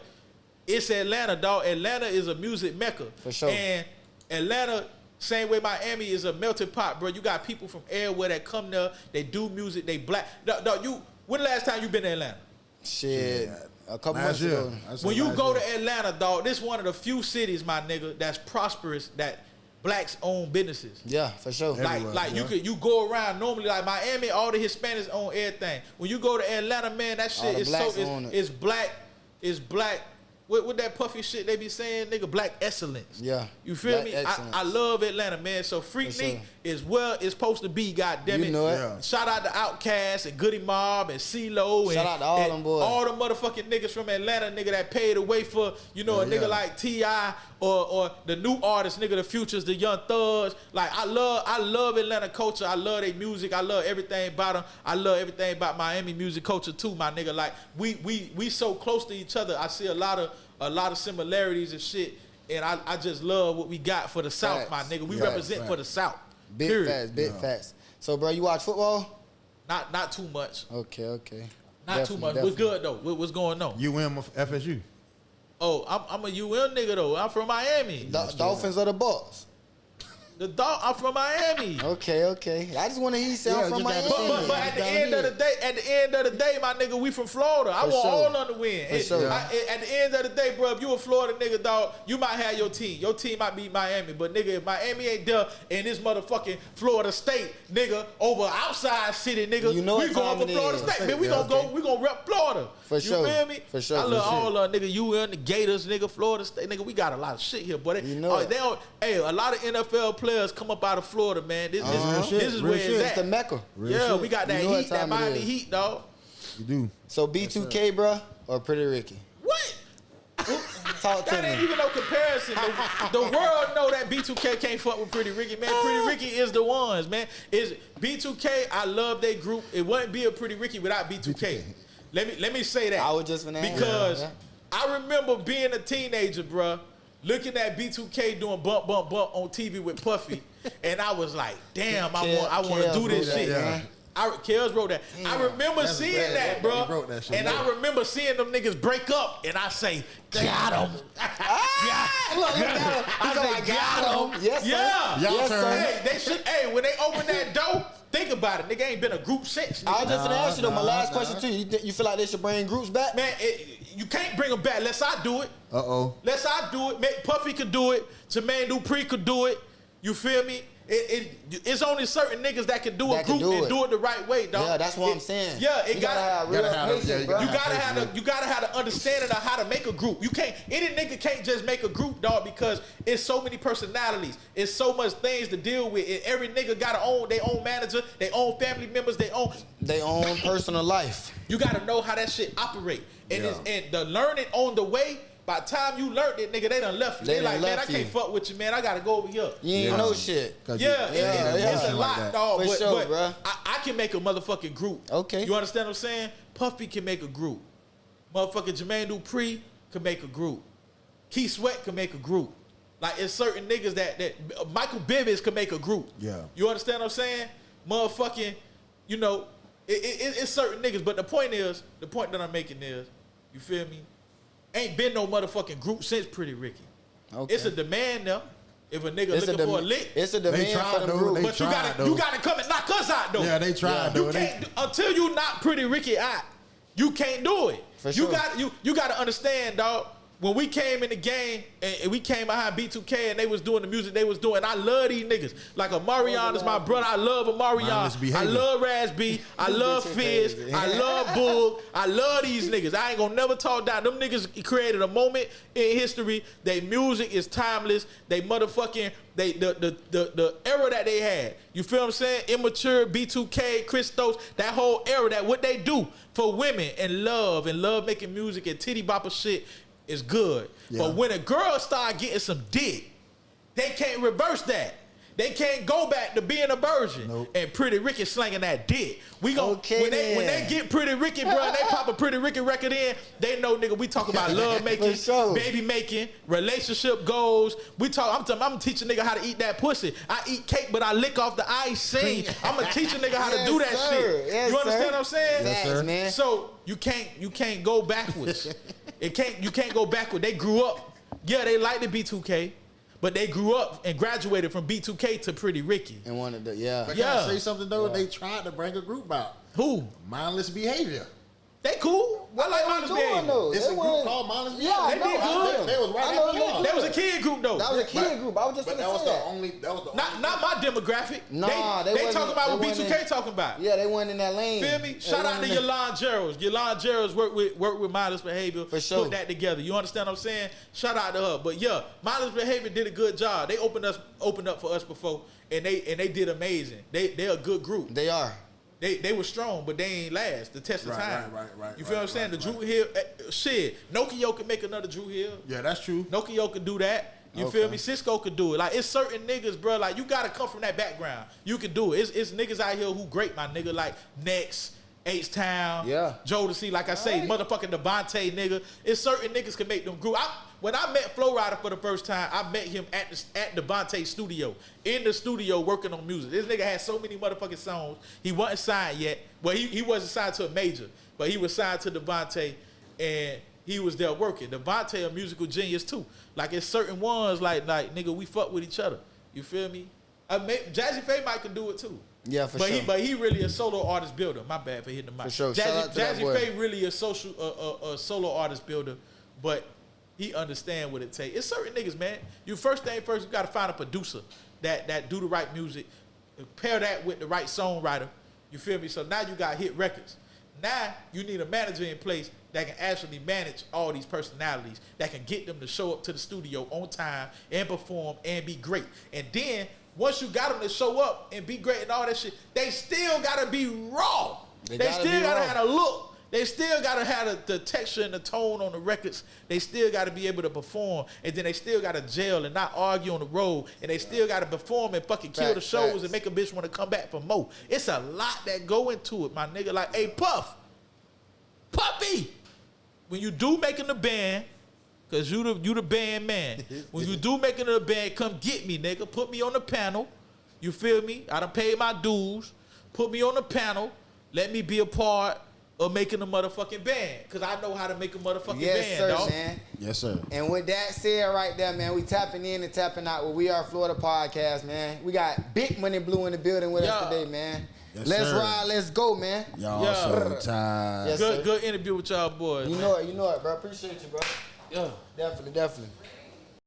it's Atlanta, dog. Atlanta is a music mecca. For sure. And Atlanta, same way Miami is a melting pot, bro. You got people from everywhere that come there. They do music. They black. Dog, when the last time you been to Atlanta? Shit. A couple Last months year. ago. When you go to Atlanta, dog, this one of the few cities, my nigga, that's prosperous, that blacks own businesses. Yeah, for sure. Everywhere, Like yeah. you go around normally like Miami, all the Hispanics own everything. When you go to Atlanta, man, that All shit the is blacks so own it. it's black. It's black. What that puffy shit they be saying, nigga, black excellence. Yeah. You feel Black me? excellence. I love Atlanta, man. So Freak For Neat sure. is where it's supposed to be, goddamn it. You know it. Yeah. Shout out to Outkast and Goody Mob and CeeLo and Shout out to all and them boys. all the motherfucking niggas from Atlanta, nigga, that paid away for, you know, a Yeah, nigga yeah. like T.I. or the new artists, nigga, the Futures, the Young Thugs. Like I love Atlanta culture. I love their music. I love everything about them. I love everything about Miami music culture too, my nigga. Like we so close to each other. I see a lot of similarities and shit. And I just love what we got for the South, my Facts. nigga. We Yeah, represent for the South. Big Period. facts, big facts. So, bro, you watch football? Not too much. Okay. Not too much. What's good though? What's going on? UM of FSU. Oh, I'm a UM nigga though. I'm from Miami. Dolphins or the Bucks? I'm from Miami. Okay. I just want to hear you say I'm Yeah, from you got Miami. But at the end of the day, my nigga, we from Florida. I For want sure. all of them to win. For sure. At the end of the day, bro, if you a Florida nigga, dog, you might have your team. Your team might be Miami, but nigga, if Miami ain't there in this motherfucking Florida state, nigga, over outside city, nigga, You know we what going time for it Florida is. State, man. We Yeah, gonna okay. go. We gonna rep Florida. For you sure. feel me? For sure, I for love sure. all nigga, UM, the Gators, nigga, Florida State, nigga. We got a lot of shit here, boy. You know it. They don't. Hey, a lot of NFL players come up out of Florida, man. This shit, is real where shit. it's It's at. the Mecca. Real Yeah, shit. we got that You know what heat, that time it Miami is. Heat, dog. You do. So B2K, bro, or Pretty Ricky? What? Talk to That ain't me. even no comparison. The world know that B2K can't fuck with Pretty Ricky, man. Pretty Ricky is the ones, man. Is B2K? I love their group. It wouldn't be a Pretty Ricky without B2K. Let me say that. I was just finna ask. because Yeah. I remember being a teenager, bruh, looking at B2K doing bump on TV with Puffy, and I was like, damn, I want to do this Kels wrote shit. that, Kels wrote that. I remember That's seeing bad. that, He bro. wrote that shit, And yeah. I remember seeing them niggas break up, and I say, got him. Look at him. He's like, got him. Yes, sir. Yeah. Y'all Yes, turn. sir. Hey, they should. Hey, when they open that door, think about it. Nigga ain't been a group since. I Nigga. was just gonna ask you though. My last nah. question too. You feel like they should bring groups back? Man, you can't bring them back unless I do it. Uh-oh. Unless I do it. Man, Puffy could do it. Jermaine Dupri could do it. You feel me? It's only certain niggas that can do a That can group do and it. do it the right way, dog. Yeah, that's what I'm saying. Yeah, it you gotta have real gotta have them, patience, yeah, you bro. gotta you gotta have the understanding of how to make a group. You can't any nigga can't just make a group, dog, because it's so many personalities. It's so much things to deal with. And every nigga gotta own their own manager, their own family members, their own. They own personal life. You gotta know how that shit operate. And Yeah. and the learning on the way. By the time you learned it, nigga, they done left you. They They done like, man, I left can't you. fuck with you, man. I gotta go over here. You ain't Yeah. know shit. 'Cause Yeah, you- it's a like lot, that. dog. For but sure, but bruh. I can make a motherfucking group. Okay. You understand what I'm saying? Puffy can make a group. Motherfucking Jermaine Dupri can make a group. Keith Sweat can make a group. Like, it's certain niggas that Michael Bivins can make a group. Yeah. You understand what I'm saying? Motherfucking, you know, it's certain niggas. But the point that I'm making is, you feel me? Ain't been no motherfucking group since Pretty Ricky. Okay. It's a demand now. If a nigga It's a looking for a lick. It's a demand tried, for them though. group. They But tried, you though. gotta come and knock us out though. Yeah, they tried, You though. can't until you knock Pretty Ricky out. You can't do it. For You sure. got you gotta understand, dog. when we came in the game and we came behind B2K and they was doing the music they was doing, I love these niggas. Like Amarion is my brother. I love Amarion. I love Raz B. I love Fizz. I love Bull. I love these niggas. I ain't gonna never talk down. Them niggas created a moment in history. They music is timeless. They motherfucking the era that they had. You feel what I'm saying? Immature, B2K, Christos, that whole era, that what they do for women and love making music and titty bopper shit is good. Yeah. But when a girl start getting some dick, they can't reverse that. They can't go back to being a virgin. Nope. And Pretty Ricky slanging that dick. We gon' when they get Pretty Ricky, bro, and they pop a Pretty Ricky record in, they know, nigga, we talk about love making, baby making, relationship goals. I'm teaching nigga how to eat that pussy. I eat cake, but I lick off the icing. I'm gonna teach a nigga how to do that shit. Yes, you understand what I'm saying? Yes, sir. Man. So you can't go backwards. You can't go backward. They grew up. Yeah, they like the B2K. But they grew up and graduated from B2K to Pretty Ricky. And wanted to, But can I say something, though? Yeah. They tried to bring a group out. Who? Mindless Behavior. They cool. I like Mindless Behavior. It's a group called Mindless Behavior. Yeah, they did good. They was right after y'all. That was a kid group, though. That was a kid group. I was just gonna say that was the only. Not my demographic. Nah, they talking about what B2K talking about. Yeah, they weren't in that lane. Feel me? Shout out to Yolanda Geralds. Yolanda Geralds work with Mindless Behavior. For sure. Put that together. You understand what I'm saying? Shout out to her. But yeah, Mindless Behavior did a good job. They opened up for us before, and they did amazing. They're a good group. They are. They were strong, but they ain't last the test of time. Right. You feel what I'm saying? The Drew Hill, shit. Nokia can make another Drew Hill. Yeah, that's true. Nokia can do that. You feel me? Cisco could do it. Like, it's certain niggas, bro. Like, you gotta come from that background. You can do it. It's niggas out here who great, my nigga. Like Next, H-Town, Jodeci. Like I say, motherfucking Devontae, nigga. It's certain niggas can make them group. When I met Flo Rida for the first time, I met him at Devontae's studio, in the studio working on music. This nigga had so many motherfucking songs. He wasn't signed yet. Well, he wasn't signed to a major, but he was signed to Devontae, and he was there working. Devontae a musical genius too. Like, it's certain ones like nigga, we fuck with each other. You feel me? Jazzy Faye might could do it too. Yeah, for sure. But he really a solo artist builder. My bad for hitting the mic. For sure. Jazzy Faye really a solo artist builder, but he understand what it takes. It's certain niggas, man. First thing first, you gotta find a producer that do the right music, pair that with the right songwriter. You feel me? So now you got hit records. Now you need a manager in place that can actually manage all these personalities, that can get them to show up to the studio on time and perform and be great. And then once you got them to show up and be great and all that shit, they still gotta be raw. They still gotta have a look. They still gotta have the texture and the tone on the records. They still gotta be able to perform, and then they still gotta gel and not argue on the road. And they still gotta perform and fucking kill the shows and make a bitch want to come back for more. It's a lot that go into it, my nigga. Like, hey, Puppy, when you do making the band, cause you the band man. When you do making the band, come get me, nigga. Put me on the panel. You feel me? I done paid my dues. Put me on the panel. Let me be a part of making a motherfucking band, cause I know how to make a motherfucking band, dog. Man. Yes, sir. And with that said right there, man, we tapping in and tapping out with We Are Florida podcast, man. We got Big Money Blue in the building with us today, man. Yes, let's sir. ride, let's go, man. Y'all so tired. Yes, good interview with y'all boys. You know it, bro. Appreciate you, bro. Yeah. Definitely.